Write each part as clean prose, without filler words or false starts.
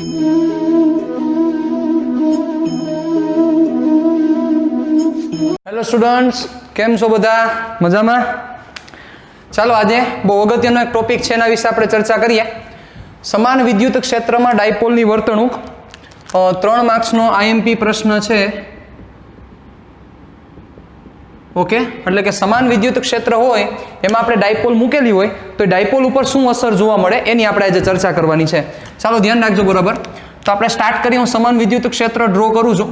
Hello students, કેમ છો બધા? મજામાં? ચાલો આજે બહુ અગત્યનો એક ટોપિક છે, એના વિશે આપણે ચર્ચા કરીએ. સમાન વિદ્યુત ક્ષેત્રમાં ડાયપોલની વર્તણૂક. 3 માર્ક્સનો આઈએમપી પ્રશ્ન છે. ઓકે, એટલે કે સમાન વિદ્યુત ક્ષેત્ર હોય એમાં આપણે ડાયપોલ મૂકેલી હોય તો ડાયપોલ ઉપર શું અસર જોવા મળે એની આપણે આજે ચર્ચા કરવાની છે. ચાલો ધ્યાન રાખજો બરાબર. તો આપણે સ્ટાર્ટ કરીએ. હું સમાન વિદ્યુત ક્ષેત્ર ડ્રો કરું છું.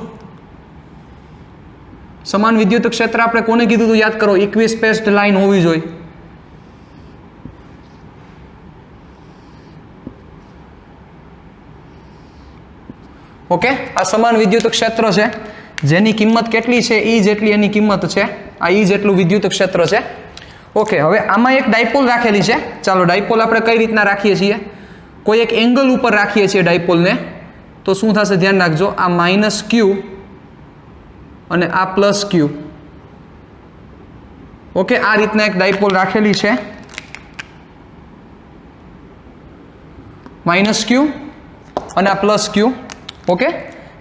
સમાન વિદ્યુત ક્ષેત્ર આપણે કોને કીધું હતું યાદ કરો? ઇક્વી સ્પેસ્ડ લાઈન હોવી જોઈએ. ઓકે, આ સમાન વિદ્યુત ક્ષેત્ર છે જેની કિંમત કેટલી છે? E જેટલી એની કિંમત છે. આ E જેટલું વિદ્યુત ક્ષેત્ર છે. ઓકે, હવે આમાં એક ડાયપોલ રાખેલી છે. ચાલો ડાયપોલ આપણે કઈ રીતના રાખીએ છીએ? કોઈ એક એંગલ ઉપર રાખીએ છીએ ડાયપોલને. તો શું થશે ધ્યાન રાખજો, આ માઇનસ ક્યુ અને આ પ્લસ ક્યુ. ઓકે, આ રીતના એક ડાયપોલ રાખેલી છે. માઇનસ ક્યુ અને આ પ્લસ ક્યુ. ઓકે,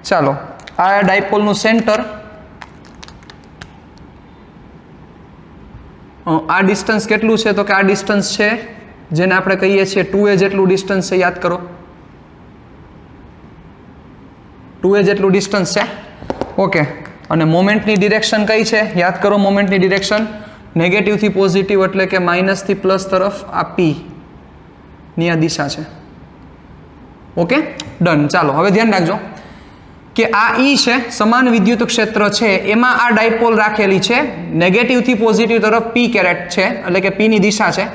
ચાલો આ ડાયપોલનું સેન્ટર, આ ડિસ્ટન્સ કેટલું છે? તો કે આ ડિસ્ટન્સ છે જેને આપણે કહીએ છીએ 2a જેટલું ડિસ્ટન્સ છે. યાદ કરો, 2a જેટલું ડિસ્ટન્સ છે. ઓકે, અને મોમેન્ટની ડિરેક્શન કઈ છે? યાદ કરો, મોમેન્ટની ડિરેક્શન નેગેટિવથી પોઝિટિવ એટલે કે માઇનસથી પ્લસ તરફ આ P ની આ દિશા છે. Okay, done. ચાલો હવે ધ્યાન રાખજો કે આ E છે, સમાન વિદ્યુત ક્ષેત્ર છે, એમાં આ ડાયપોલ રાખેલી છે, નેગેટિવથી પોઝિટિવ તરફ P કેરેટ છે એટલે કે P ની દિશા છે.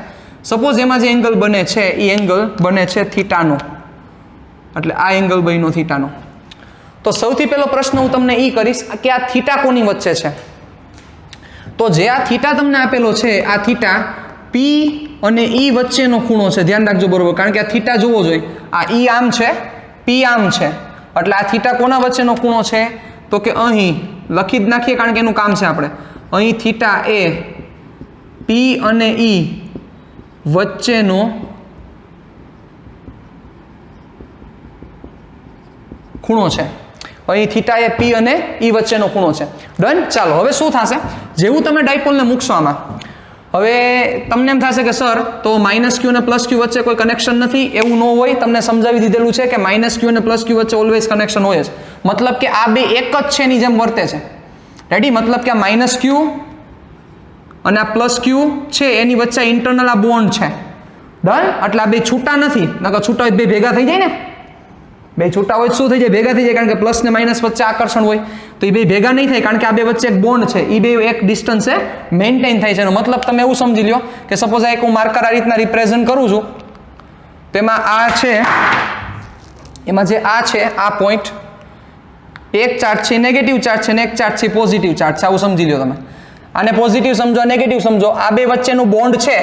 સપોઝ એમાં જે એંગલ બને છે એ એંગલ બને છે થીટાનો, એટલે આ એંગલ બન્યો થીટાનો. તો સૌથી પહેલો પ્રશ્ન હું તમને એ કરીશ કે આ થીટા કોની વચ્ચે છે? તો જે આ થીટા તમને આપેલો છે, આ થીટા P અને E વચ્ચેનો ખૂણો છે. ધ્યાન રાખજો બરોબર, કારણ કે આ થીટા જોવો જોઈએ. આ E આમ છે, P આમ છે, એટલે આ થીટા કોના વચ્ચેનો ખૂણો છે? તો કે અહીં લખી જ નાખીએ કારણ કે એનું કામ છે. આપણે અહીં થીટા એ P અને E વચ્ચેનો ખૂણો છે. અહીં થીટા એ P અને E વચ્ચેનો ખૂણો છે. ડન. ચાલો હવે શું થશે? જેવું તમે ડાયપોલને મૂકશો આમાં, હવે તમને એમ થશે કે સર તો માઇનસ ક્યુ અને પ્લસ ક્યુ વચ્ચે કોઈ કનેક્શન નથી. એવું ન હોય, તમને સમજાવી દીધેલું છે કે માઇનસ ક્યુ અને પ્લસ ક્યુ વચ્ચે ઓલવેઝ કનેક્શન હોય જ. મતલબ કે આ બે એક જ છે એની જેમ વર્તે છે. રેડી? મતલબ કે આ માઇનસ ક્યુ અને આ પ્લસ ક્યુ છે એની વચ્ચે ઇન્ટરનલ આ બોન્ડ છે. ડન. એટલે આ બે છૂટા નથી, નકર છૂટા હોય બે ભેગા થઈ જાય ને. બે છૂટા હોય શું થઈ જાય? ભેગા થઈ જાય, કારણ કે પ્લસ ને માઇનસ વચ્ચે આકર્ષણ હોય. તો એ બે ભેગા નહીં થાય કારણ કે આ બે વચ્ચે એક બોન્ડ છે. એ બે એક ડિસ્ટન્સે મેન્ટેન થાય છે. એનો મતલબ તમે એવું સમજી લો કે સપોઝ આ એક હું માર્કર આ રીતના રિપ્રેઝન્ટ કરું છું, તેમાં આ છે, એમાં જે આ છે આ પોઈન્ટ, એક ચાર્જ છે નેગેટિવ ચાર્જ છે ને એક ચાર્જ છે પોઝિટિવ ચાર્જ છે. આવું સમજી લો તમે. આને પોઝિટિવ સમજો, નેગેટિવ સમજો. આ બે વચ્ચેનું બોન્ડ છે.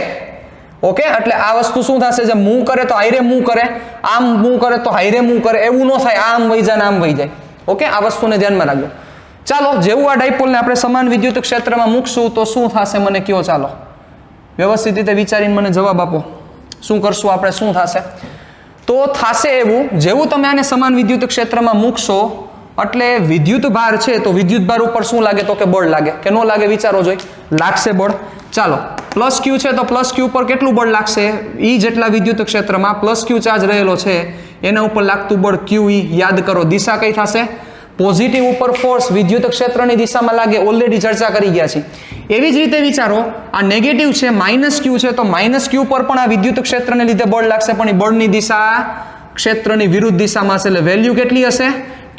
ઓકે, એટલે આ વસ્તુ શું થશે? જે મૂવ કરે તો હાઈરે મૂવ કરે, આમ મૂવ કરે તો હાઈરે મૂવ કરે. એવું ન થાય આમ વહી જાય ને આમ વહી જાય. ઓકે, આ વસ્તુને ધ્યાનમાં રાખજો. ચાલો, જેવું આ ડાયપોલને આપણે સમાન વિદ્યુત ક્ષેત્રમાં મૂકશું તો શું થશે મને કયો? ચાલો વ્યવસ્થિત રીતે વિચારીને મને જવાબ આપો. શું કરશું આપણે? શું થશે? તો થશે એવું, જેવું તમે આને સમાન વિદ્યુત ક્ષેત્રમાં મૂકશો એટલે વિદ્યુત ભાર છે, તો વિદ્યુત ભાર ઉપર શું લાગે? તો કે બળ લાગે કે ન લાગે? વિચારો જોઈ. લાગશે બળ. ચાલો, પ્લસ ક્યુ છે તો પ્લસ ક્યુ ઉપર કેટલું બળ લાગશે? E જેટલા વિદ્યુત ક્ષેત્રમાં પ્લસ ક્યુ ચાર્જ રહેલો છે એના ઉપર લાગતું બળ QE. યાદ કરો, દિશા કઈ થશે? પોઝિટિવ ઉપર ફોર્સ વિદ્યુત ક્ષેત્રની દિશામાં લાગે. ઓલરેડી ચર્ચા કરી ગયા છે. એવી જ રીતે વિચારો, આ નેગેટિવ છે, માઇનસ ક્યુ છે, તો માઇનસ ક્યુ પર પણ આ વિદ્યુત ક્ષેત્રને લીધે બળ લાગશે, પણ એ બળની દિશા ક્ષેત્રની વિરુદ્ધ દિશામાં હશે. એટલે વેલ્યુ કેટલી હશે?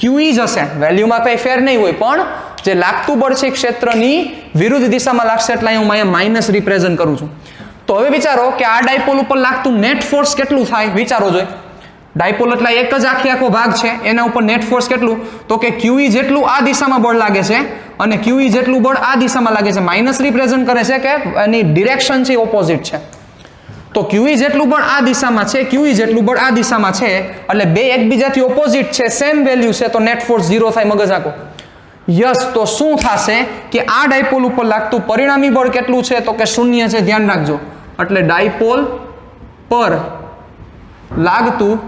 QE જ હશે. વેલ્યુમાં કઈ ફેર નહીં હોય, પણ જે લાગતું બળ છે ક્ષેત્રની વિરુદ્ધ દિશામાં લાગશે. એટલે હું અહીંયા માઇનસ રિપ્રેઝન્ટ કરું છું. તો હવે વિચારો કે આ ડાયપોલ ઉપર લાગતું નેટ ફોર્સ કેટલું થાય? વિચારો જોઈએ. ડાયપોલ એટલે એક જ આખો ભાગ છે, એના ઉપર નેટ ફોર્સ કેટલું? તો કે QE જેટલું આ દિશામાં બળ લાગે છે અને QE જેટલું બળ આ દિશામાં લાગે છે. માઇનસ રિપ્રેઝન્ટ કરે છે કે એની ડિરેક્શન છે ઓપોઝિટ છે. તો QE જેટલું બળ આ દિશામાં છે, QE જેટલું બળ આ દિશામાં છે, એટલે બે એકબીજાથી ઓપોઝિટ છે, સેમ વેલ્યુ છે, તો નેટ ફોર્સ 0 થાય. મગજ આખો. યસ. તો શું થશે કે આ ડાયપોલ ઉપર લાગતું પરિણામી બળ કેટલું છે? તો કે 0 છે. ધ્યાન રાખજો. એટલે ડાયપોલ પર લાગતું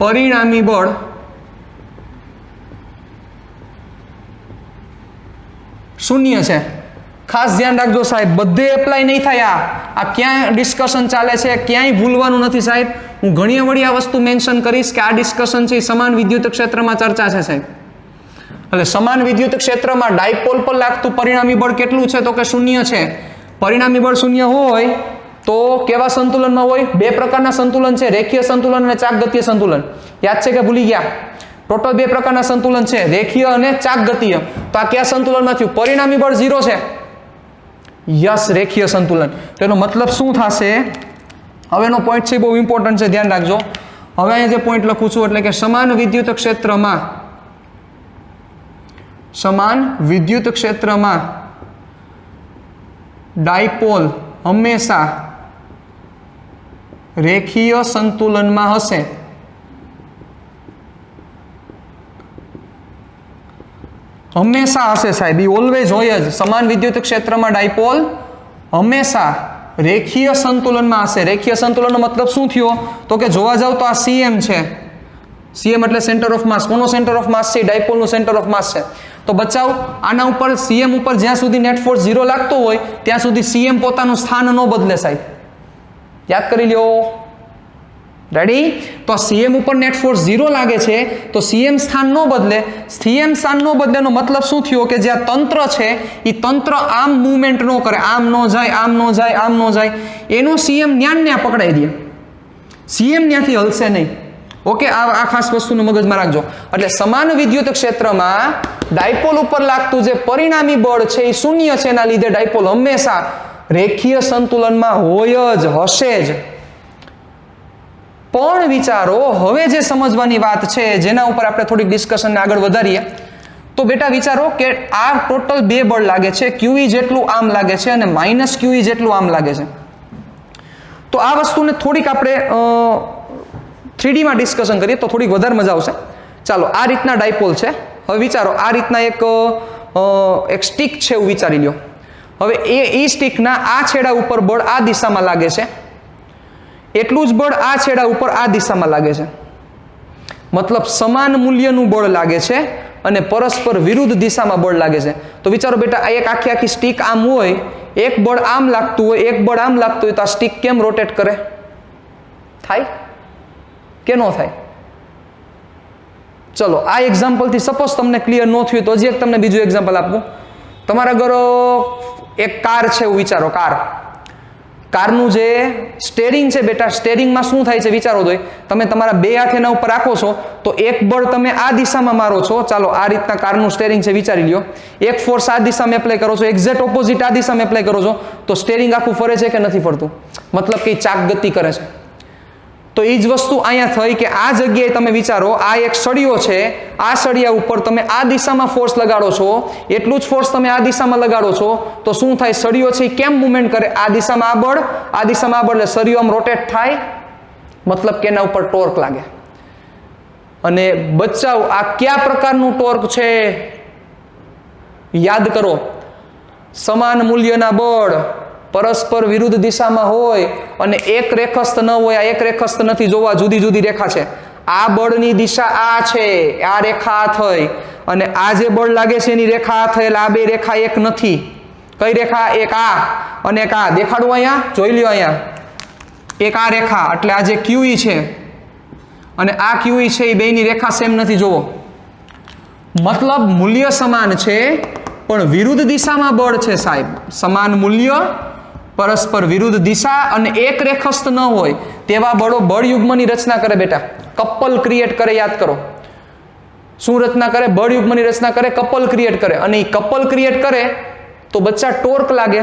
પરિણામી બળ શૂન્ય છે. ખાસ ધ્યાન રાખજો સાહેબ, બધે એપ્લાય નહીં થાય. આ ક્યાં ડિસ્કશન ચાલે છે, ક્યાંય ભૂલવાનું નથી સાહેબ. હું ઘણી વળી આ વસ્તુ મેન્શન કરીશ કે આ ડિસ્કશન છે એ સમાન વિદ્યુત ક્ષેત્રમાં ચર્ચા છે સાહેબ. એટલે સમાન વિદ્યુત ક્ષેત્રમાં ડાયપોલ પર લાગતું પરિણામી બળ કેટલું છે તો કે શૂન્ય છે. પરિણામી બળ શૂન્ય હોય તો કેવા સંતુલનમાં હોય? બે પ્રકારના સંતુલન છે, રેખીય સંતુલન અને ચાકગતીય સંતુલન. યાદ છે કે ભૂલી ગયા? ટોટલ બે પ્રકારના સંતુલન છે, રેખીય અને ચાકગતીય. તો આ કયા સંતુલનમાં થયું? પરિણામી બળ 0 છે. યસ, રેખીય સંતુલન. તેનો મતલબ શું થશે? હવેનો પોઈન્ટ છે બહુ ઇમ્પોર્ટન્ટ છે, ધ્યાન રાખજો. હવે અહીંયા જે પોઈન્ટ લખું છું એટલે કે સમાન વિદ્યુત ક્ષેત્રમાં ડાયપોલ હંમેશા રેખીય સંતુલનમાં હશે. હંમેશા હશે સાહેબ, એ ઓલવેઝ હોય જ. સમાન વિદ્યુત ક્ષેત્રમાં ડાયપોલ હંમેશા રેખીય સંતુલનમાં હશે. રેખીય સંતુલનનો મતલબ શું થયો? તો કે જોવા જાવ તો આ CM છે. CM એટલે સેન્ટર ઓફ માસ. કોનો સેન્ટર ઓફ માસ છે? ડાયપોલનું સેન્ટર ઓફ માસ છે. તો બચાવ આના ઉપર CM ઉપર જ્યાં સુધી નેટ ફોર્સ 0 લાગતો હોય ત્યાં સુધી CM પોતાનું સ્થાન ન બદલે સાહેબ. યાદ કરી લ્યો. રેડી? તો CM ઉપર નેટ ફોર્સ 0 લાગે છે તો CM સ્થાન ન બદલે. CM સ્થાન ન બદલેનો મતલબ શું થયો? કે જે આ તંત્ર છે એ તંત્ર આમ મૂવમેન્ટ ન કરે, આમ ન જાય, આમ ન જાય, આમ ન જાય. એનો CM ન્યા પકડાઈ દે. CM ન્યાથી હલશે નહીં. ઓકે, આ ખાસ વસ્તુનું મગજમાં રાખજો. એટલે સમાન વિદ્યુત ક્ષેત્રમાં ડાયપોલ ઉપર લાગતું જે પરિણામી બળ છે એ શૂન્ય છે. એના લીધે ડાયપોલ હંમેશા રેખીય સંતુલનમાં હોય જ, હશે જ. પણ વિચારો, હવે જે સમજવાની વાત છે જેના ઉપર આપણે થોડીક ડિસ્કશનને આગળ વધારીએ તો બેટા વિચારો કે આ ટોટલ બે બળ લાગે છે. QE જેટલું આમ લાગે છે અને માઇનસ QE જેટલું આમ લાગે છે. તો આ વસ્તુને થોડીક આપણે 3D માં ડિસ્કશન કરીએ તો થોડીક વધારે મજા આવશે. ચાલો, આ રીતના ડાયપોલ છે. હવે વિચારો, આ રીતના એક સ્ટિક છે એવું વિચારી લ્યો. હવે એ સ્ટિકના આ છેડા ઉપર બળ આ દિશામાં લાગે છે, એટલું જ બળ આ છેડા ઉપર આ દિશામાં લાગે છે. મતલબ સમાન મૂલ્યનું બળ લાગે છે અને પરસ્પર વિરુદ્ધ દિશામાં બળ લાગે છે. તો વિચારો બેટા, આ એક આખી સ્ટિક આમ હોય, એક બળ આમ લાગતું હોય, એક બળ આમ લાગતું હોય, તો આ સ્ટિક કેમ રોટેટ કરે? થાય કે ન થાય? ચલો, આ એક્ઝામ્પલથી સપોઝ તમને ક્લિયર ન થયું તો હજી એક તમને બીજું એક્ઝામ્પલ આપું. તમારા ઘર એક કાર છે એવું વિચારો. કારનું જે સ્ટેરિંગ છે બેટા, સ્ટેરિંગમાં શું થાય છે વિચારો. તો તમે તમારા બે હાથ એના ઉપર રાખો છો તો એક બળ તમે આ દિશામાં મારો છો. ચાલો, આ રીતના કારનું સ્ટેરિંગ છે વિચારી લ્યો. એક ફોર્સ આ દિશામાં એપ્લાય કરો છો, એક્ઝેક્ટ ઓપોઝિટ આ દિશામાં એપ્લાય કરો છો તો સ્ટેરિંગ આખું ફરે છે કે નથી ફરતું? મતલબ કે ચાક ગતિ કરે છે. તો એ જ વસ્તુ અહીંયા થઈ કે આ જગ્યાએ તમે વિચારો, આ એક સળિયો છે, આ સળિયા ઉપર તમે આ દિશામાં ફોર્સ લગાડો છો, એટલું જ ફોર્સ તમે આ દિશામાં લગાડો છો તો શું થાય? સળિયો છે એ કેમ મૂવમેન્ટ કરે? આ દિશામાં આ બળ, આ દિશામાં આ બળ, એટલે સળિયો આમ રોટેટ થાય. મતલબ કે એના ઉપર ટોર્ક લાગે. અને બચાવ, આ કયા પ્રકારનું ટોર્ક છે? યાદ કરો, સમાન મૂલ્યના બળ પરસ્પર વિરુદ્ધ દિશામાં હોય અને એક રેખસ્થ ન હોય. આ એક રેખસ્થ નથી, જોવા જુદી જુદી રેખા છે. આ બળની દિશા આ છે, આ રેખા આ થઈ, અને આ જે બળ લાગે છે એની રેખા આ થઈ. એટલે આ બે રેખા એક નથી. કઈ રેખા? એક આ અને એક આ. દેખાડું અહીંયા? જોઈ લ્યો અહીંયા. એક આ રેખા, એટલે આ જે QE છે અને આ QE છે એ બેની રેખા સેમ નથી. જોવો, મતલબ મૂલ્ય સમાન છે પણ વિરુદ્ધ દિશામાં બળ છે સાહેબ. સમાન મૂલ્ય, પરસ્પર વિરુદ્ધ દિશા અને એક રેખસ્થ ન હોય તેવા બળો બળ યુગ્મની રચના કરે બેટા. કપલ ક્રિએટ કરે. યાદ કરો, શું રચના કરે? બળ યુગ્મની રચના કરે, કપલ ક્રિએટ કરે. અને એ કપલ ક્રિએટ કરે તો બચ્ચા ટોર્ક લાગે.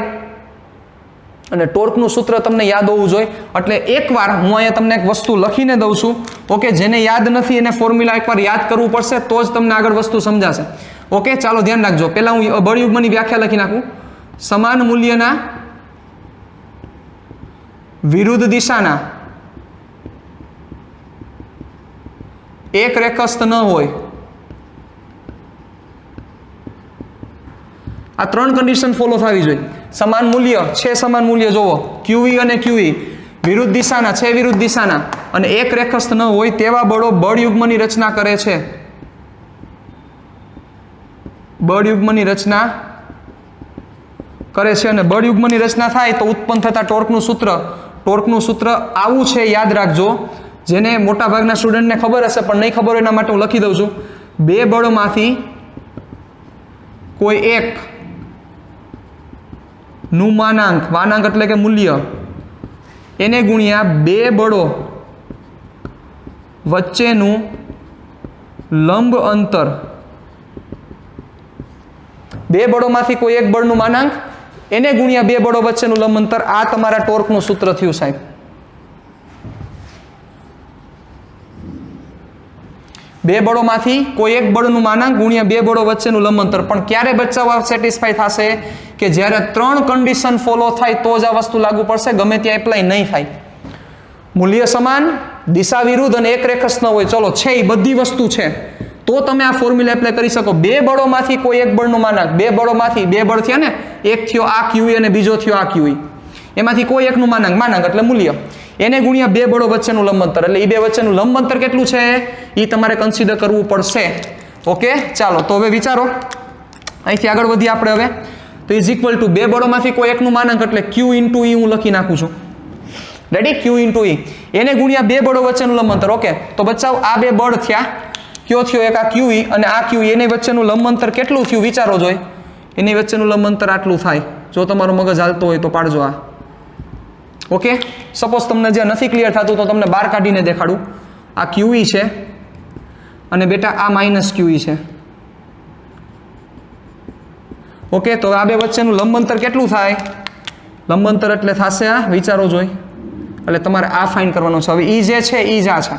અને ટોર્કનું સૂત્ર તમને યાદ હોવું જોઈએ. એટલે એકવાર હું અહીંયા તમને એક વસ્તુ લખીને દઉં છું. ઓકે, જેને યાદ નથી એને ફોર્મ્યુલા એકવાર યાદ કરવું પડશે તો જ તમને આગળ વસ્તુ સમજાશે. ઓકે, ચાલો ધ્યાન રાખજો. પહેલા હું બળ યુગ્મની વ્યાખ્યા લખી નાખું. સમાન મૂલ્યના વિરુદ્ધ દિશાના એક રેખસ્થ ન હોય. આ ત્રણ કન્ડિશન ફોલો થવી જોઈએ. સમાન મૂલ્ય છે, સમાન મૂલ્ય જોવો, QE અને QE. વિરુદ્ધ દિશાના છે, વિરુદ્ધ દિશાના અને એક રેખસ્થ ન હોય તેવા બળો બળયુગ્મની રચના કરે છે. બળયુગ્મની રચના કરે છે અને બળયુગ્મની રચના થાય તો ઉત્પન્ન થતા ટોર્કનું સૂત્ર આવું છે, યાદ રાખજો. જેને મોટા ભાગના સ્ટુડન્ટને ખબર હશે પણ નહીં ખબર હોય એના માટે હું લખી દઉં છું. બે બળોમાંથી કોઈ એક નું માનાંક એટલે કે મૂલ્ય એને ગુણ્યા બે બળો વચ્ચેનું લંબ અંતર. બે બળોમાંથી કોઈ એક બળનું માનાંક એને ગુણ્યા બે બળો વચ્ચેનું લંબ અંતર. આ તમારા ટોર્કનું સૂત્ર થયું સાહેબ. બે બળોમાંથી કોઈ એક બળનું માનાંક ગુણ્યા બે બળો વચ્ચેનું લંબ અંતર. પણ ક્યારે બચાવવા સેટિસ્ફાય થશે કે જ્યારે 3 કન્ડિશન ફોલો થાય તો જ આ વસ્તુ લાગુ પડશે, ગમે ત્યાં એપ્લાય નહીં થાય. મૂલ્ય સમાન, દિશા વિરુદ્ધ અને એક રેખસ્થ ન હોય. ચલો છે એ બધી વસ્તુ છે તો તમે આ ફોર્મ્યુલા એપ્લાય કરી શકો. બે બળોમાંથી કોઈ એક બળનું માનાંક, બે બળોમાંથી બે બળ થયા ને, એક થયો આ QE અને બીજો થયો આ QE, એમાંથી કોઈ એકનું માનાંક એટલે મૂલ્ય એને ગુણ્યા બે બળો વચ્ચેનું લંબ અંતર. એટલે એ બે વચ્ચેનું લંબ અંતર કેટલું છે એ તમારે કન્સિડર કરવું પડશે. ઓકે, ચાલો તો હવે વિચારો, અહીંથી આગળ વધીએ આપણે હવે. તો ઇઝ ઇક્વલ ટુ બે બળોમાંથી કોઈ એકનું માનાંક એટલે Q ઇન્ટુ E હું લખી નાખું છું. રેડી? Q ઇન્ટુ E એને ગુણ્યા બે બળો વચ્ચેનું લંબ અંતર. ઓકે, તો બચાવ આ બે બળ થયા, કયો થયો એક આ QE અને આ QE, એની વચ્ચેનું લંબ અંતર કેટલું થયું વિચારો જોઈ. એની વચ્ચેનું લંબ અંતર આટલું થાય. જો તમારું મગજ હાલતો હોય તો પાડજો આ. ઓકે, સપોઝ તમને જે નથી ક્લિયર થતું તો તમને બહાર કાઢીને દેખાડું. આ QE છે અને બેટા આ માઇનસ QE છે. ઓકે, તો આ બે વચ્ચેનું લંબ અંતર કેટલું થાય? લંબ અંતર એટલે થશે આ, વિચારો જોઈ. એટલે તમારે આ ફાઇન્ડ કરવાનો છે. હવે E જે છે E જ આ છે.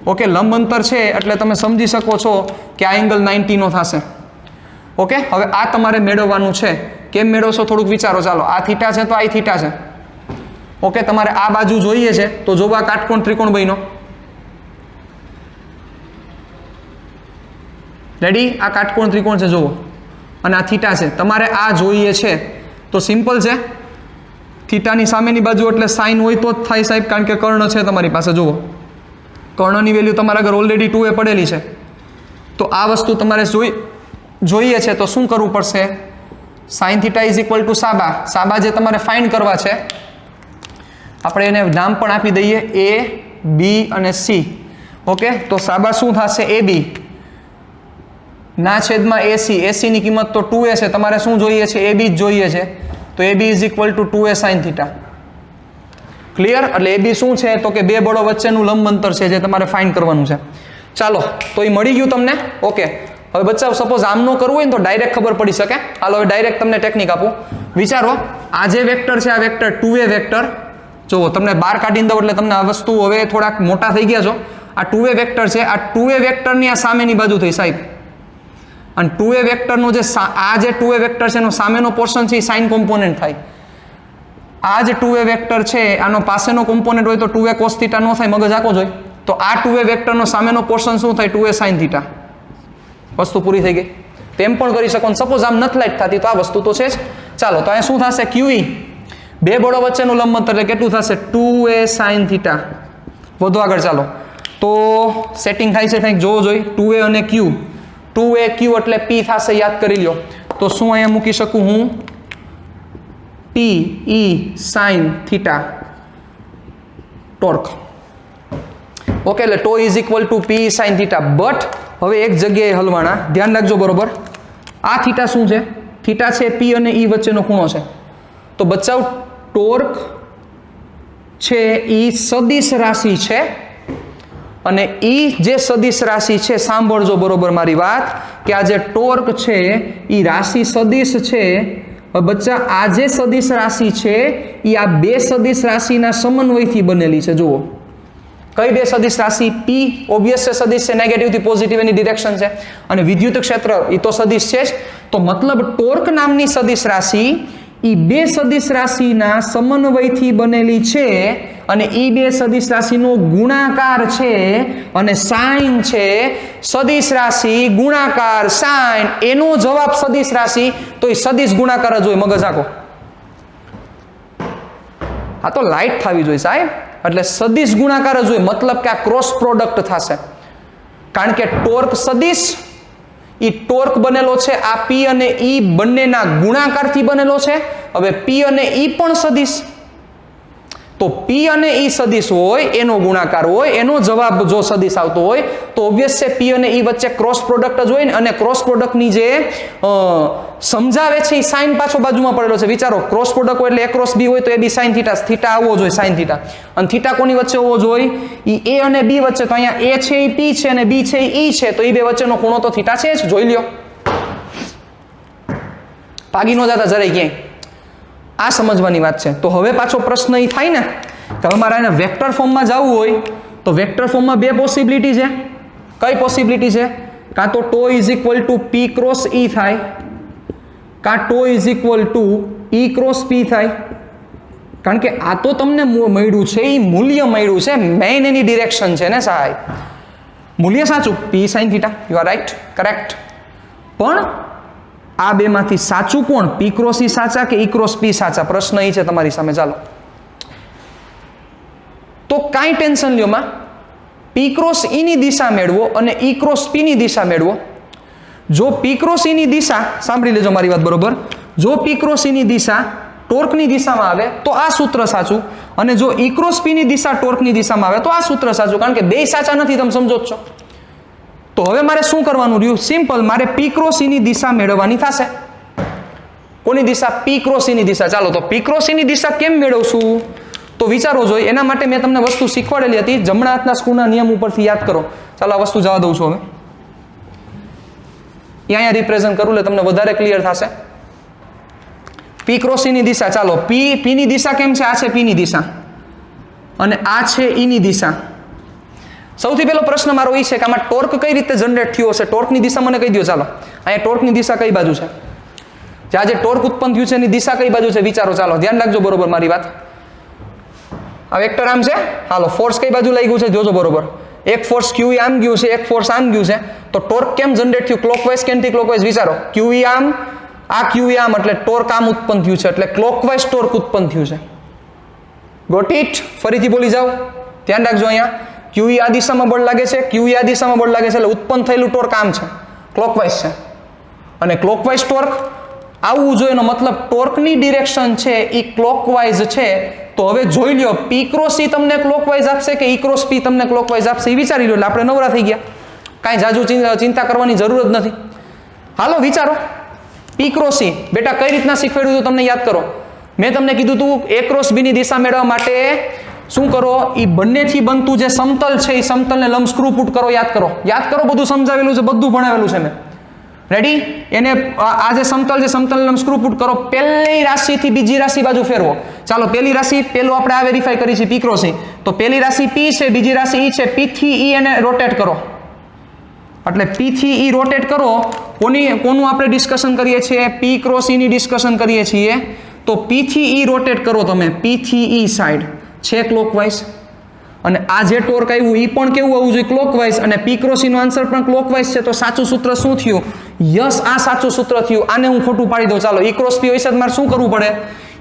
ઓકે, લંબ અંતર છે એટલે તમે સમજી શકો છો કે આ એંગલ 90 નો થશે. ઓકે, હવે આ તમારે મેળવવાનું છે. કેમ મેળવશો થોડુંક વિચારો. ચાલો, આ થીટા છે તો આ થીટા છે. ઓકે, તમારે આ બાજુ જોઈએ છે તો જો આ કાટકોણ ત્રિકોણ બન્યો. રેડી? આ કાટકોણ ત્રિકોણ છે જુઓ અને આ થીટા છે. તમારે આ જોઈએ છે તો સિમ્પલ છે, થીટાની સામેની બાજુ એટલે સાઇન હોય તો જ થાય સાહેબ, કારણ કે કર્ણ છે તમારી પાસે. જુઓ, કર્ણની વેલ્યુ તમારા આગળ ઓલરેડી 2 પડેલી છે. તો આ વસ્તુ તમારે જોઈએ છે તો શું કરવું પડશે? Sine theta is equal to સાબા જે તમારે ફાઇન્ડ કરવા છે, આપણે એને નામ પણ આપી દઈએ A, B અને C. ઓકે, તો સાબા શું થશે? AB ના છેદમાં AC. AC ની કિંમત તો 2A છે, તમારે શું જોઈએ છે? AB જ જોઈએ છે. તો AB is equal two 2A sine theta. Clear? એટલે AB શું છે તો કે બે બળો વચ્ચેનું લંબ અંતર છે જે તમારે ફાઇન્ડ કરવાનું છે. ચાલો, તો એ મળી ગયું તમને. ઓકે, હવે બચ્ચાઓ સપોઝ આમ ન કરવું હોય ને તો ડાયરેક્ટ ખબર પડી શકે. હાલો હવે ડાયરેક્ટ તમને ટેકનિક આપું. વિચારો, આ જે વેક્ટર છે આ વેક્ટર 2A વેક્ટર, જો તમને બહાર કાઢીને દઉં એટલે તમને આ વસ્તુ હવે થોડાક મોટા થઈ ગયા છો. આ 2A વેક્ટર છે, આ 2A વેક્ટરની આ સામેની બાજુ થઈ સાહેબ. અને 2A વેક્ટરનો જે આ જે 2A વેક્ટર છે એનો સામેનો પોર્શન છે એ સાઇન કોમ્પોનન્ટ થાય. આ જે 2A વેક્ટર છે આનો પાસેનો કોમ્પોનન્ટ હોય તો 2A cos થીટા નો થાય, મગજ આખો જોઈ. તો આ 2A વેક્ટરનો સામેનો પોર્શન શું થાય? 2A sin theta. વસ્તુ પૂરી થઈ ગઈ. તેમ પણ કરી શકો. સપોઝ આમ નથી લાઈટ થતી તો આ વસ્તુ તો છે જ. ચાલો, તો અહીંયા શું થશે? QE બે બળો વચ્ચેનું લંબ અંતર એટલે કેટલું થશે? 2A sin theta. વધુ આગળ ચાલો, તો સેટિંગ થાય છે કંઈક જોવો જોઈ. 2A અને Q, 2A Q એટલે P થશે, યાદ કરી લ્યો. તો શું અહીંયા મૂકી શકું હું? TE sin theta torque. Okay, એટલે tau is equal to P sin theta. But હવે એક જગ્યાએ હલવાના, ધ્યાન રાખજો બરોબર. આ થીટા શું છે? થીટા છે P અને E વચ્ચેનો ખૂણો છે. તો બચાવ ટોર્ક છે એ સદિશ રાશિ છે અને E જે સદિશ રાશિ છે, સાંભળજો બરોબર મારી વાત, કે આ જે ટોર્ક છે એ રાશિ સદિશ છે. બચ્ચા આ જે સદિશ રાશિ છે એ આ બે સદિશ રાશિના સમન્વયથી બનેલી છે. જુઓ, કઈ બે સદિશ રાશિ? P ઓબ્વિયસ છે, સદિશ છે, નેગેટિવ થી પોઝિટિવ એની ડિરેક્શન છે, અને વિદ્યુત ક્ષેત્ર એ તો સદિશ છે જ. તો મતલબ ટોર્ક નામની સદિશ રાશિ એ બે સદિશ રાશિના સમન્વયથી બનેલી છે અને એ બે સદિશ રાશિનો ગુણાકાર છે અને સાઇન છે. સદિશ રાશિ ગુણાકાર સાઇન, એનો જવાબ સદિશ રાશિ, તો એ સદિશ ગુણાકાર જ હોય. મગજ આખો આ તો લાઇટ થવી જોઈએ સાહેબ, એટલે સદિશ ગુણાકાર જ હોય, મતલબ કે આ ક્રોસ પ્રોડક્ટ થશે, કારણ કે ટોર્ક સદિશ ઈ ટોર્ક બનેલો છે આ P અને E બંનેના ગુણાકારથી બનેલો છે. હવે P અને E પણ સદિશ, તો P અને E સદિશ હોય એનો ગુણાકાર હોય, એનો જવાબ જો સદિશ આવતો હોય તો ઓબ્વિયસ છે P અને E વચ્ચે ક્રોસ પ્રોડક્ટ જ હોય ને, અને ક્રોસ પ્રોડક્ટની જે સમજાવે છે એ સાઇન પાછો બાજુમાં પડેલો છે. વિચારો ક્રોસ પ્રોડક્ટ હોય એટલે A ક્રોસ B હોય તો એ બી સાઇન થીટા, થીટા આવવો જોઈએ સાઇન થીટા, અને થીટા કોની વચ્ચે હોવો જોઈએ? એ A અને B વચ્ચે. તો અહીંયા A છે એ P છે અને B છે એ E છે, તો એ બે વચ્ચેનો ખૂણો તો થીટા છે જ, જોઈ લ્યો, ભાગી ન જતા જરાય ક્યાંય. આ સમજવાની વાત છે. તો હવે પાછો પ્રશ્ન એ થાય ને કે હવે મારે એને વેક્ટર ફોર્મમાં જવું હોય તો વેક્ટર ફોર્મમાં બે પોસિબિલિટી છે. કઈ પોસિબિલિટી છે? કાં તો tau is equal to P cross E થાય, કાં tau is equal to E cross P થાય. કારણ કે આ તો તમને મળ્યું છે એ મૂલ્ય મળ્યું છે, મેઇન એની ડિરેક્શન છે ને સાહેબ, મૂલ્ય સાચું P sine theta, you are right, correct. પણ આ બેમાંથી સાચું કોણ? P ક્રોસ E સાચા કે E ક્રોસ P સાચા? પ્રશ્ન એ છે તમારી સામે. ચાલો તો કાંઈ ટેન્શન લ્યો માં, P ક્રોસ E ની દિશા મેળવો અને E ક્રોસ P ની દિશા મેળવો. જો P ક્રોસ E ની દિશા, સાંભળી લેજો મારી વાત બરોબર, જો P ક્રોસ E ની દિશા ટોર્કની દિશામાં આવે તો આ સૂત્ર સાચું, અને જો E ક્રોસ P ની દિશા ટોર્કની દિશામાં આવે તો આ સૂત્ર સાચું, કારણ કે બે સાચા નથી, તમે સમજો છો. તો હવે મારે શું કરવાનું રહ્યું? સિમ્પલ, મારે P ક્રોસ E ની દિશા મેળવવાની થશે. કોની દિશા? P ક્રોસ E ની દિશા. ચાલો તો P ક્રોસ E ની દિશા કેમ મેળવશું? તો વિચારો જોઈએ, એના માટે મેં તમને વસ્તુ શીખવાડેલી હતી, જમણા હાથના સ્ક્રૂના નિયમ ઉપરથી યાદ કરો. ચાલો આ વસ્તુ જવા દઉં છું હવે, અહીંયા રિપ્રેઝન્ટ કરું એટલે તમને વધારે ક્લિયર થશે. P ક્રોસ E ની દિશા, ચાલો P ની દિશા કેમ છે? આ છે P ની દિશા અને આ છે E ની દિશા. સૌથી પહેલો પ્રશ્ન મારો એ છે કે આમાં ટોર્ક કઈ રીતે જનરેટ થયો હશે? ટોર્કની દિશા મને કહી દો. ચાલો અહીંયા ટોર્કની દિશા કઈ બાજુ છે? જ્યાં જે ટોર્ક ઉત્પન્ન થયું છે એની દિશા કઈ બાજુ છે? વિચારો, ચાલો ધ્યાન રાખજો બરોબર મારી વાત. આ વેક્ટર આમ છે, હાલો ફોર્સ કઈ બાજુ લાગ્યું છે જોજો બરોબર. એક ફોર્સ QE આમ ગયું છે, એક ફોર્સ આમ ગયું છે, તો ટોર્ક કેમ જનરેટ થયું? ક્લોકવાઇઝ કે એન્ટી ક્લોકવાઇઝ? વિચારો, QE આમ, આ QE આમ, એટલે ટોર્ક આમ ઉત્પન્ન થયું છે, એટલે ક્લોકવાઇઝ ટોર્ક ઉત્પન્ન થયું છે. Got it? ફરીથી બોલી જાઓ, ધ્યાન રાખજો. અહીંયા QE આ દિશામાં બળ લાગે છે, QE આ દિશામાં બળ લાગે છે, એટલે ઉત્પન્ન થયેલું ટોર્ક આમ છે, ક્લોકવાઇઝ છે. અને ક્લોકવાઇઝ ટોર્ક આવવું જોઈએ, એનો મતલબ ટોર્કની ડિરેક્શન છે એ ક્લોકવાઇઝ છે. તો હવે જોઈ લ્યો, P ક્રોસ E તમને ક્લોકવાઇઝ આપશે કે E ક્રોસ P તમને ક્લોકવાઇઝ આપશે, એ વિચારી લો, એટલે આપણે નવરા થઈ ગયા, કાંઈ જાજુ ચિંતા કરવાની જરૂર જ નથી. હાલો વિચારો, P ક્રોસ E બેટા કઈ રીતના શીખવાડ્યું હતું તમને યાદ કરો. મેં તમને કીધું હતું A ક્રોસ B ની દિશા મેળવવા માટે શું કરો? એ બંનેથી બનતું જે સમતલ છે એ સમતલને લંબ સ્ક્રૂ પુટ કરો. યાદ કરો, યાદ કરો, બધું સમજાવેલું છે, બધું ભણાવેલું છે મેં. રેડી? એને આ જે સમતલ છે સમતલ લંબ સ્ક્રૂ પુટ કરો. પહેલી રાશિથી બીજી રાશિ બાજુ ફેરવો. ચાલો પહેલી રાશિ, પેલું આપણે આ વેરીફાઈ કરી છે P ક્રોસ E, તો પહેલી રાશિ P છે, બીજી રાશિ E છે, P થી E એને રોટેટ કરો. એટલે P થી E રોટેટ કરો. કોનું આપણે ડિસ્કશન કરીએ છીએ? P ક્રોસ E ની ડિસ્કશન કરીએ છીએ. તો P થી E રોટેટ કરો તમે, P થી E સાઈડ છે ક્લોકવાઇઝ, અને આ જે ટોર્ક આવ્યું એ પણ કેવું આવવું જોઈએ? ક્લોકવાઇઝ. અને P ક્રોસ E નો આન્સર પણ ક્લોકવાઇઝ છે, તો સાચું સૂત્ર શું થયું? યસ, આ સાચું સૂત્ર થયું. આને હું ખોટું પાડી દઉં. ચાલો E ક્રોસ P હોય છે, મારે શું કરવું પડે?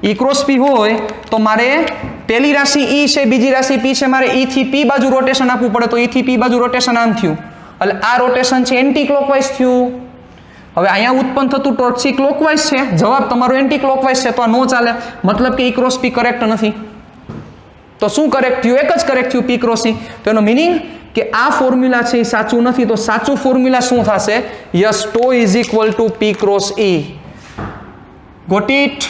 E ક્રોસ P હોય તો મારે પહેલી રાશિ E છે, બીજી રાશિ P છે, મારે E થી P બાજુ રોટેશન આપવું પડે, તો E થી P બાજુ રોટેશન આમ થયું, એટલે આ રોટેશન છે એન્ટી ક્લોકવાઇઝ થયું. હવે અહીંયા ઉત્પન્ન થતું ટોર્ક છે ક્લોકવાઇઝ છે, જવાબ તમારો એન્ટી ક્લોકવાઇઝ છે, તો આ નો ચાલે, મતલબ કે E ક્રોસ P કરેક્ટ નથી. તો શું કરેક્ટ થયું? એક જ કરેક્ટ થયું, P ક્રોસ E. તો એનો મિનિંગ કે આ ફોર્મ્યુલા છે એ સાચું નથી. તો સાચું ફોર્મ્યુલા શું થશે? Yes, tau is equal to P cross E. Got it?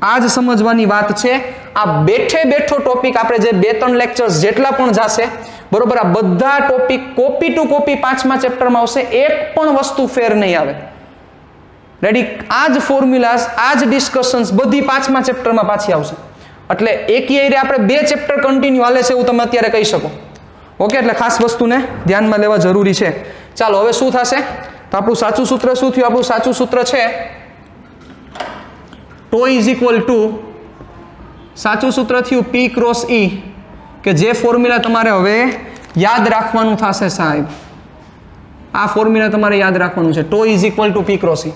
આ જ સમજવાની વાત છે. આ બેઠે બેઠો ટોપિક આપણે જે 2-3 લેક્ચર્સ જેટલા પણ જશે બરોબર, આ બધા ટોપિક કોપી ટુ કોપી 5મા ચેપ્ટરમાં આવશે, એક પણ વસ્તુ ફેર નહીં આવે. રેડી? આ જ ફોર્મ્યુલાસ, આ જ ડિસ્કશન્સ બધી 5મા ચેપ્ટરમાં પાછી આવશે. એટલે એક યરે આપણે 2 ચેપ્ટર કન્ટિન્યુ હાલે છે એવું તમે અત્યારે કહી શકો. ઓકે, એટલે ખાસ વસ્તુને ધ્યાનમાં લેવા જરૂરી છે. ચાલો હવે શું થશે? તો આપણું સાચું સૂત્ર શું થયું? આપણું સાચું સૂત્ર છે ટો ઇઝ ઇક્વલ ટુ, સાચું સૂત્ર થયું P ક્રોસ E, કે જે ફોર્મ્યુલા તમારે હવે યાદ રાખવાનું થશે સાહેબ. આ ફોર્મ્યુલા તમારે યાદ રાખવાનું છે, tau is equal to P cross E.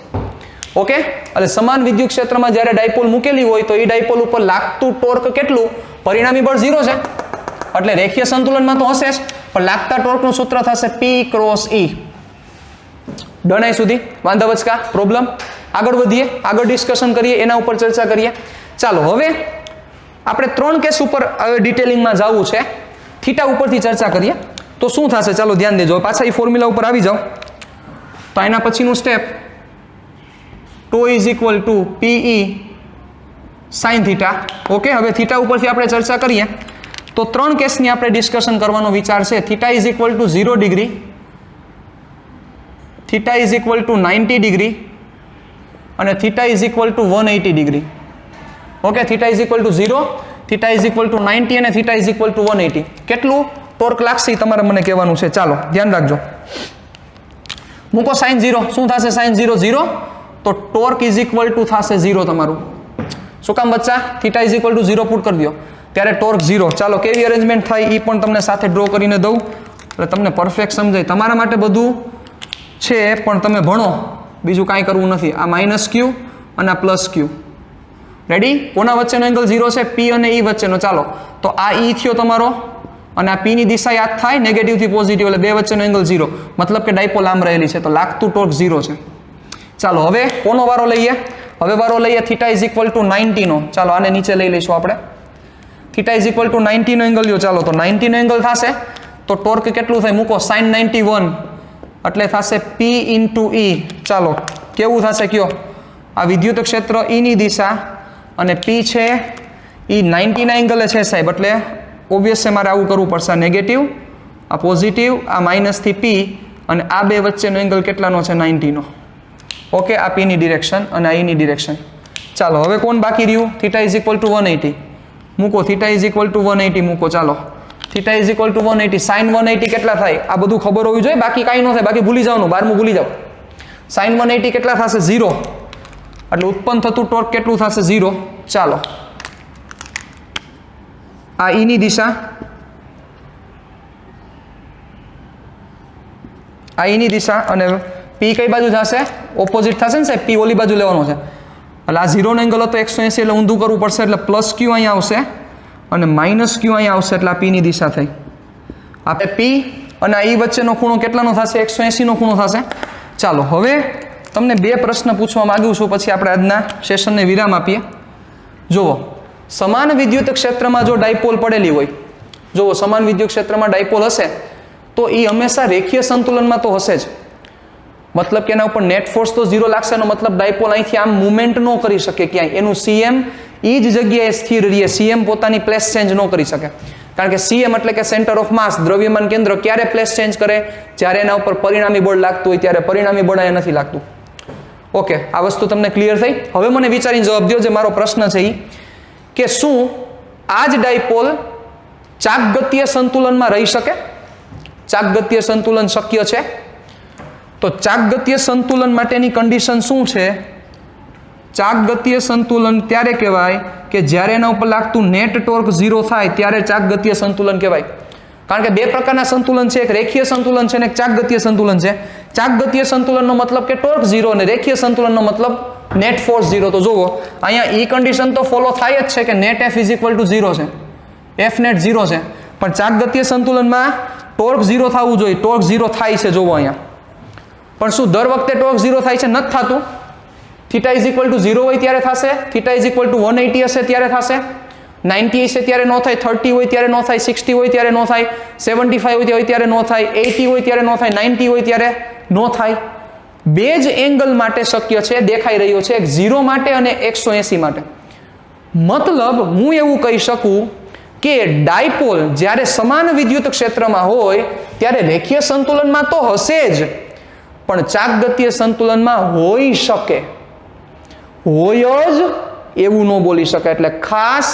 Okay, એટલે સમાન વિદ્યુત ક્ષેત્રમાં જ્યારે ડાયપોલ મૂકેલી હોય તો એ ડાયપોલ ઉપર લાગતું ટોર્ક કેટલું? પરિણામી બળ 0 છે, એટલે રેખીય સંતુલનમાં તો હશે જ, પણ લાગતા ટોર્કનું સૂત્ર થશે P ક્રોસ E. ડન અહીં સુધી? વાંધા વચકા પ્રોબ્લેમ? આગળ વધીએ, આગળ ડિસ્કશન કરીએ, એના ઉપર ચર્ચા કરીએ. ચાલો હવે આપણે 3 કેસ ઉપર ડિટેલિંગમાં જવું છે. થીટા ઉપરથી ચર્ચા કરીએ તો શું થશે? ચાલો ધ્યાન દેજો. પાછા એ ફોર્મ્યુલા ઉપર આવી જાઓ. તો એના પછીનું step τ is equal to PE sine theta. Okay, હવે થીટા ઉપરથી આપણે ચર્ચા કરીએ તો 3 કેસની આપણે ડિસ્કશન કરવાનો વિચાર છે. Theta is equal to 0 degree, theta is equal to 90 degree અને theta is equal to 180 degree. Okay, theta is equal to 0, theta is equal to 90 અને થીટા ઇઝ ઇક્વલ ટુ 180. કેટલું ટોર્ક લાગશે એ તમારે મને કહેવાનું છે. ચાલો ધ્યાન રાખજો. મૂકો સાઇન 0. શું થશે સાઇન 0? 0. તો ટોર્ક ઇઝ ઇક્વલ ટુ થશે 0 તમારું. શું કામ બચ્ચા? Theta is equal to 0 put કરી દો ત્યારે ટોર્ક 0. ચાલો કેવી અરેન્જમેન્ટ થાય એ પણ તમને સાથે ડ્રો કરીને દઉં એટલે તમને પરફેક્ટ સમજાય. તમારા માટે બધું છે પણ તમે ભણો, બીજું કાંઈ કરવું નથી. આ માઇનસ ક્યુ અને આ પ્લસ ક્યુ. રેડી? કોના વચ્ચેનો એંગલ 0 છે? P અને E વચ્ચેનો. ચાલો તો આ E થયો તમારો અને આ P ની દિશા યાદ થાય, નેગેટિવ થી પોઝિટિવ, એટલે બે વચ્ચેનો એંગલ 0, મતલબ કે ડાયપોલ આમ રહેલી છે તો લાગતું ટોર્ક 0 છે. ચાલો હવે કોનો વારો લઈએ? હવે વારો લઈએ થીટા ઇઝ ઇક્વલ ટુ 90 નો. ચાલો આને નીચે લઈ લઈશું આપણે. થીટા ઇઝ ઇક્વલ ટુ 90 નો એંગલ લ્યો. ચાલો તો 90 નો એંગલ થશે તો ટોર્ક કેટલું થાય? મૂકો સાઇન 91 એટલે થશે P ઇન્ટુ E. ચાલો કેવું થશે કયો? આ વિદ્યુત ક્ષેત્ર E ની દિશા અને P છે એ 90 ના એંગલે છે સાહેબ, એટલે ઓબ્વિયસ છે મારે આવું કરવું પડશે. નેગેટિવ, આ પોઝિટિવ, આ માઇનસ થી P અને આ બે વચ્ચેનો એંગલ કેટલાનો છે? 90 નો. ઓકે, આ P ની ડિરેક્શન અને આ E ની ડિરેક્શન. ચાલો હવે કોણ બાકી રહ્યું? Theta is equal to 180. મૂકો થીટા ઇઝ ઇક્વલ ટુ 180 મૂકો. ચાલો theta is equal to 180. Sine 180 કેટલા થાય? આ બધું ખબર હોવી જોઈએ, બાકી કાંઈ ન થાય, બાકી ભૂલી જવાનું, 12મું ભૂલી જાઓ. સાઇન 180 કેટલા થશે? 0. એટલે ઉત્પન્ન થતું ટોર્ક કેટલું થશે? 0. ચાલો આ E ની દિશા, આ E ની દિશા અને P કઈ બાજુ થશે? ઓપોઝિટ થશે ને સાહેબ? P ઓલી બાજુ લેવાનો છે. એટલે આ 0 નો એંગલ હતો 180, એટલે ઊંધું કરવું પડશે, એટલે પ્લસ Q અહીંયા આવશે અને માઇનસ Q અહીંયા આવશે, એટલે આ P ની દિશા થઈ. આપણે P અને આ E વચ્ચેનો ખૂણો કેટલાનો થશે? 180 નો ખૂણો થશે. ચાલો હવે તમને બે પ્રશ્ન પૂછવા માંગુ છું, પછી આપણે આજના સેશનને વિરામ આપીએ. જુઓ, સમાન વિદ્યુત ક્ષેત્રમાં જો ડાયપોલ પડેલી હોય, જુઓ સમાન વિદ્યુત ક્ષેત્રમાં ડાયપોલ હશે તો એ હંમેશા રેખીય સંતુલનમાં તો હશે જ. મતલબ કે એના ઉપર નેટ ફોર્સ તો 0 લાગશે, એનો મતલબ ડાયપોલ અહીંથી આમ મુવમેન્ટ ન કરી શકે ક્યાંય. એનું CM એ જ જગ્યાએ સ્થિર રહે. CM પોતાની પ્લેસ ચેન્જ ન કરી શકે, કારણ કે CM એટલે કે સેન્ટર ઓફ માસ, દ્રવ્યમાન કેન્દ્ર, ક્યારે પ્લેસ ચેન્જ કરે? જ્યારે એના ઉપર પરિણામી બળ લાગતું હોય ત્યારે. પરિણામી બળ અહીંયા નથી લાગતું. ઓકે, આ વસ્તુ તમને ક્લિયર થઈ? હવે મને વિચારીને જવાબ દો, જે મારો પ્રશ્ન છે એ કે શું આ જ ડાયપોલ ચાકગતીય સંતુલનમાં રહી શકે? ચાકગતીય સંતુલન શક્ય છે? તો ચાકગતીય સંતુલન માટેની કન્ડિશન શું છે? ચાકગતીય સંતુલન ત્યારે કહેવાય કે જ્યારે એના ઉપર લાગતું નેટ ટોર્ક 0 થાય ત્યારે ચાકગતીય સંતુલન કહેવાય. કારણ કે બે પ્રકારના સંતુલન છે, એક રેખીય સંતુલન છે અને એક ચાકગતીય સંતુલન છે. ચાકગતીય સંતુલનનો મતલબ કે ટોર્ક 0 અને રેખીય સંતુલનનો મતલબ નેટ ફોર્સ 0. તો જુઓ અહીંયા ઈ કન્ડિશન તો ફોલો થાય જ છે કે net F is equal to 0 છે, F નેટ 0 છે, પણ ચાકગતીય સંતુલનમાં ટોર્ક 0 થવું જોઈએ. ટોર્ક 0 થાય છે, જુઓ અહીંયા. પણ શું દર વખતે ટોર્ક 0 થાય છે? નથી થતું. થીટા ઇઝ ઇક્વલ ટુ 0 હોય ત્યારે થશે, થીટા ઇઝ ઇક્વલ ટુ 180 હશે ત્યારે થશે, 90 હશે ત્યારે ન થાય, 30 હોય ત્યારે ન થાય, 60 હોય ત્યારે ન થાય, 75 હોય ત્યારે ન થાય, 80 હોય ત્યારે ન થાય, 90 હોય ત્યારે ન થાય. બે જ એંગલ માટે શક્ય છે, દેખાઈ રહ્યો છે, એક 0 માટે અને 180 માટે. મતલબ હું એવું કહી શકું કે ડાયપોલ જ્યારે સમાન વિદ્યુત ક્ષેત્રમાં હોય ત્યારે રેખીય સંતુલનમાં તો હશે જ, પણ ચાકગતીય સંતુલનમાં હોઈ શકે. હોય જ એવું ન બોલી શકાય. એટલે ખાસ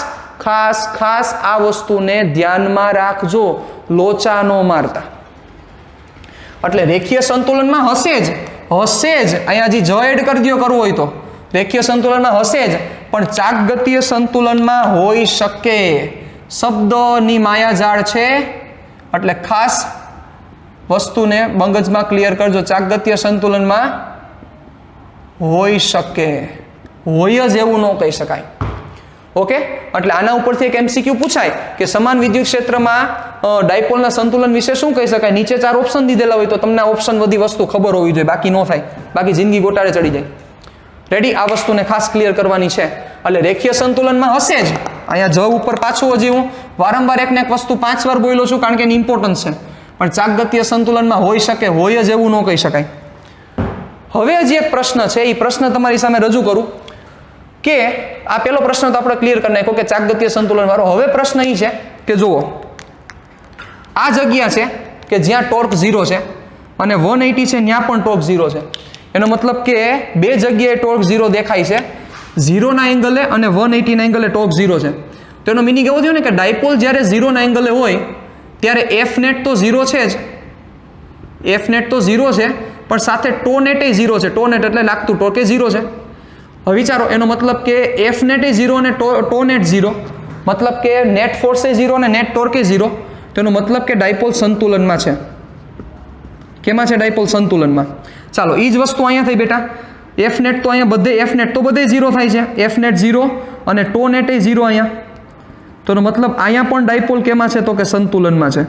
ખાસ ખાસ આ વસ્તુને ધ્યાનમાં રાખજો, લોચા ન મારતા. એટલે રેખીય સંતુલનમાં હશે જ, હશે જ. અહીંયા હજી જ એડ કરી દો કરવું હોય તો. રેખીય સંતુલનમાં હશે જ, પણ ચાકગતીય સંતુલનમાં હોઈ શકે. શબ્દની માયાજાળ છે, એટલે ખાસ વસ્તુને મગજમાં ક્લિયર કરજો. ચાકગતીય સંતુલનમાં હોઈ શકે, હોય જ એવું ન કહી શકાય. ઓકે, એટલે આના ઉપરથી એક MCQ પૂછાય કે સમાન વિદ્યુત ક્ષેત્રમાં ડાયપોલના સંતુલન વિશે શું કહી શકાય. નીચે 4 ઓપ્શન દીધેલા હોય તો તમને આ ઓપ્શન બધી વસ્તુ ખબર હોવી જોઈએ, બાકી ન થાય, બાકી જિંદગી ગોટાળે ચડી જાય. રેડી? આ વસ્તુને ખાસ ક્લિયર કરવાની છે. એટલે રેખીય સંતુલનમાં હશે જ. અહીંયા જ ઉપર પાછું હજી હું વારંવાર એકને એક વસ્તુ 5 વાર બોલ્યો છું કારણ કે એની ઇમ્પોર્ટન્સ છે. પણ ચાકગતીય સંતુલનમાં હોઈ શકે, હોય જ એવું ન કહી શકાય. હવે હજી એક પ્રશ્ન છે, એ પ્રશ્ન તમારી સામે રજૂ કરું કે આ પેલો પ્રશ્ન તો આપણે ક્લિયર કરી નાખ્યો કે ચાકગતીય સંતુલન વાળો. હવે પ્રશ્ન એ છે કે જુઓ, આ જગ્યા છે કે જ્યાં ટોર્ક 0 છે અને 180 છે ત્યાં પણ ટોર્ક 0 છે. એનો મતલબ કે બે જગ્યાએ ટોર્ક 0 દેખાય છે, 0 ના એંગલે અને 180 ના એંગલે ટોર્ક 0 છે. તો એનો મિનિંગ એવો થયો ને કે ડાયપોલ જ્યારે 0 ના એંગલે હોય ત્યારે એફ નેટ તો 0 છે જ, એફ નેટ તો 0 છે, પણ સાથે ટો નેટ એ 0 છે. ટો નેટ એટલે લાગતું ટોર્ક એ 0 છે. હવે વિચારો, એનો મતલબ કે એફ નેટ એ 0 અને ટો નેટ 0, મતલબ કે નેટ ફોર્સ એ 0 અને નેટ ટોર્ક એ 0. તો એનો મતલબ કે ડાયપોલ સંતુલનમાં છે. કેમાં છે? ડાયપોલ સંતુલનમાં. ચાલો, એ જ વસ્તુ અહીંયા થઈ બેટા. એફ નેટ તો અહીંયા બધે, એફ નેટ તો બધે 0 થાય છે, એફ નેટ 0 અને ટો નેટ એ 0 અહીંયા. તો એનો મતલબ અહીંયા પણ ડાયપોલ કેમાં છે? તો કે સંતુલનમાં છે.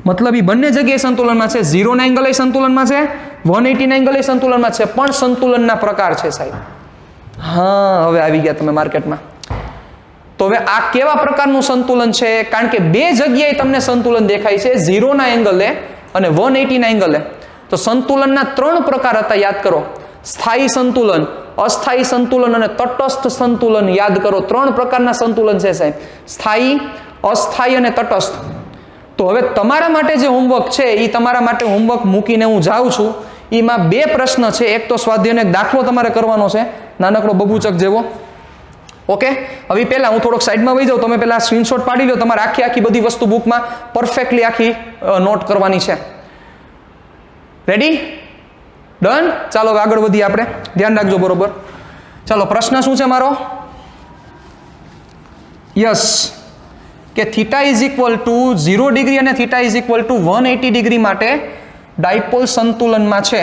મતલબ એ બંને જગ્યાએ સંતુલનમાં છે, 0 ના એંગલે સંતુલનમાં છે, 180 ના એંગલે સંતુલનમાં છે, પણ સંતુલનના પ્રકાર છે સાહેબ. હા, હવે આવી ગયા તમે માર્કેટમાં. તો હવે આ કેવા પ્રકારનું સંતુલન છે? કારણ કે બે જગ્યાએ તમને સંતુલન દેખાય છે, 0 ના એંગલે અને 180 ના એંગલે. તો સંતુલનના 3 પ્રકાર હતા, યાદ કરો. સ્થાયી સંતુલન, અસ્થાયી સંતુલન અને તટસ્થ સંતુલન. યાદ કરો, 3 પ્રકારના સંતુલન છે સાહેબ, સ્થાયી, અસ્થાયી અને તટસ્થ. તો હવે તમારા માટે જે હોમવર્ક છે એ તમારા માટે હોમવર્ક મૂકીને હું જાઉં છું. એમાં 2 પ્રશ્ન છે, એક તો સ્વાધ્યાયનો એક દાખલો તમારે કરવાનો છે, નાનકડો બબૂચક જેવો. ઓકે, હવે પહેલા હું થોડોક સાઈડમાં વહી જાઉં, તમે પહેલા સ્ક્રીનશોટ પાડી લો. તમારે આખી બધી વસ્તુ બુકમાં પરફેક્ટલી આખી નોટ કરવાની છે. રેડી? ડન? ચાલો હવે આગળ વધીએ આપણે. ધ્યાન રાખજો બરોબર. ચાલો, પ્રશ્ન શું છે મારો? યસ, કે theta is equal to 0 degree અને theta is equal to 180 degree માટે ડાયપોલ સંતુલનમાં છે.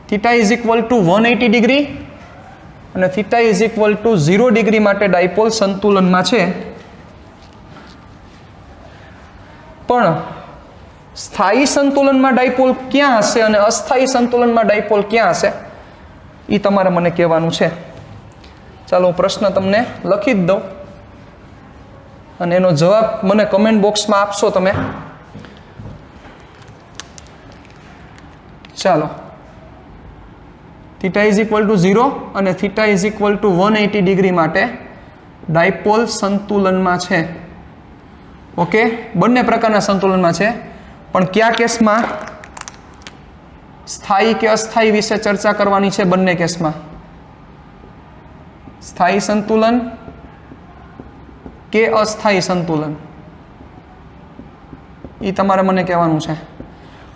Theta is equal to 180 degree અને theta is equal to 0 degree માટે ડાયપોલ સંતુલનમાં છે. પણ સ્થાયી સંતુલનમાં ડાયપોલ ક્યાં હશે અને અસ્થાયી સંતુલનમાં ડાયપોલ ક્યાં હશે એ તમારે મને કહેવાનું છે. ચાલો, હું પ્રશ્ન તમને લખી જ દઉં અને એનો જવાબ મને કમેન્ટ બોક્સમાં આપશો તમે. ચાલો, થીટા ઇઝ ઇક્વલ ટુ 0 અને theta is equal to 180 degree માટે ડાયપોલ સંતુલનમાં છે. ઓકે, બંને પ્રકારના સંતુલનમાં છે, પણ કયા કેસમાં સ્થાયી કે અસ્થાયી વિશે ચર્ચા કરવાની છે? બંને કેસમાં સ્થાયી સંતુલન કે અસ્થાયી સંતુલન એ તમારે મને કહેવાનું છે.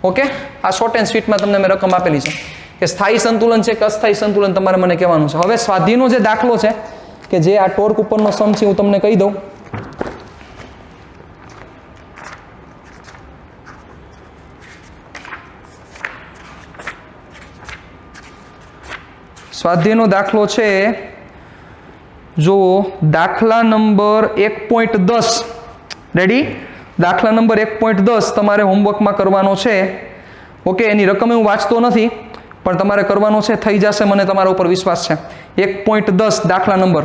ઓકે, આ શોર્ટ એન્ડ સ્વીટમાં તમને મેં રકમ આપેલી છે કે સ્થાયી સંતુલન છે કે અસ્થાયી સંતુલન, તમારે મને કહેવાનું છે. હવે સ્વાધ્યાયનો જે દાખલો છે કે જે આ ટોર્ક ઉપરનો સમ છે, હું તમને કહી દઉં. સ્વાધ્યાયનો દાખલો છે, જો દાખલા નંબર 1.10. રેડી? દાખલા નંબર 1.10 તમારે હોમવર્કમાં કરવાનો છે. ઓકે, એની રકમ હું વાંચતો નથી, પણ તમારે કરવાનો છે, થઈ જશે, મને તમારા ઉપર વિશ્વાસ છે. 1.10 દાખલા નંબર,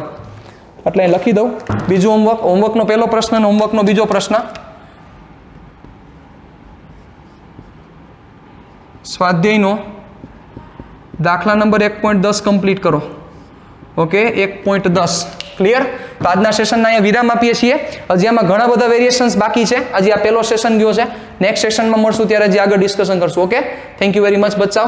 એટલે લખી દઉં. બીજું હોમવર્ક, હોમવર્કનો પહેલો પ્રશ્ન અને હોમવર્કનો બીજો પ્રશ્ન. સ્વાધ્યાયનો દાખલા નંબર 1.10 કમ્પ્લીટ કરો. Okay, 1.10 clear? તો આજના સેશનના અહીંયા વિરામ આપીએ છીએ. હજી આમાં ઘણા બધા વેરિએશન્સ બાકી છે. હજી આ પહેલો સેશન ગયો છે. નેક્સ્ટ સેશનમાં મળશું ત્યારે હજી આગળ ડિસ્કશન કરશું. Okay, thank you very much બચ્ચાઓ.